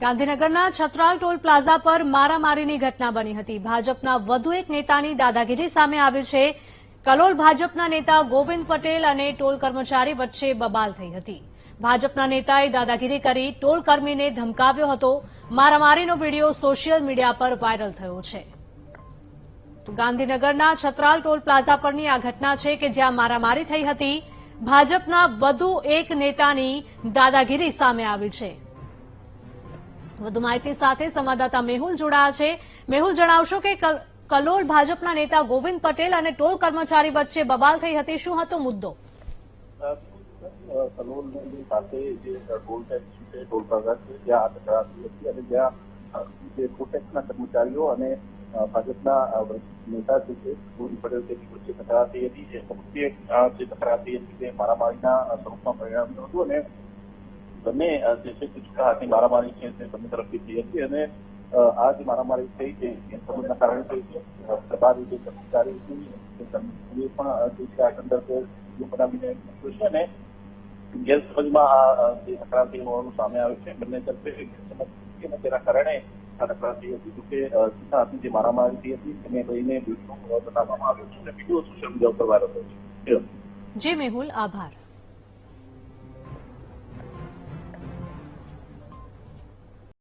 ગાંધીનગરના Chhatral toll plaza પર મારામારીની ઘટના બની હતી। ભાજપના વધુ એક નેતાની દાદાગીરી સામે આવી છે। કલોલ ભાજપના નેતા ગોવિંદ પટેલ અને ટોલ કર્મચારી વચ્ચે બબાલ થઈ હતી। ભાજપના નેતાએ દાદાગીરી કરી ટોલ કર્મીને ધમકાવ્યો હતો। મારામારીનો વિડીયો સોશિયલ મીડિયા પર વાયરલ થયો છે। તો ગાંધીનગરના છત્રાલ ટોલ પ્લાઝા પરની આ ઘટના છે કે જ્યાં મારામારી થઈ હતી। ભાજપના વધુ એક નેતાની દાદાગીરી સામે આવી છે। વધુ માહિતી સાથે સંવાદદાતા મેહુલ જોડાયા છે। મેહુલ, જણાવશો કે કલોલ ભાજપના નેતા ગોવિંદ પટેલ અને ટોલ કર્મચારી વચ્ચે બબાલ થઈ હતી, શું હતો મુદ્દો? કલોલની સાથે જે ટોલ ટેક્સ છે, ટોલ પ્લાઝા છે, ત્યાં આ ટકરાતી હતી અને જ્યાં જે ટોલ ટેક્સના કર્મચારીઓ અને ભાજપના નેતા જે છે ગોવિંદ પટેલ તેની વચ્ચે ટકરાતી હતી। જે વચ્ચે જે ટકરાતી હતી તે મારામારીના સ્વરૂપમાં પરિણમ્યું હતું અને બંને જે છે તે છૂટા હાથની મારામારી છે તે બંને તરફથી થઈ હતી અને આ જે મારામારી થઈ છે સંબંધના કારણે થઈ છે। સરકારી જે કર્મચારી હતી પણ જે છે આ સંદર્ભે બનાવીને મૂક્યો છે અને ગેરસમજમાં આ જે તકરાર થઈ હોવાનું સામે આવ્યું છે। બંને તરફે ગેરસમજ તેના કારણે આ તકરાર થઈ હતી। જોકે છૂટા હાથની જે મારામારી થઈ હતી તેને લઈને વિડીયો બનાવવામાં આવ્યો છે અને વિડીયો સોશિયલ મીડિયા ઉપર વાયરલ થયો છે। જી મેહુલ, આભાર।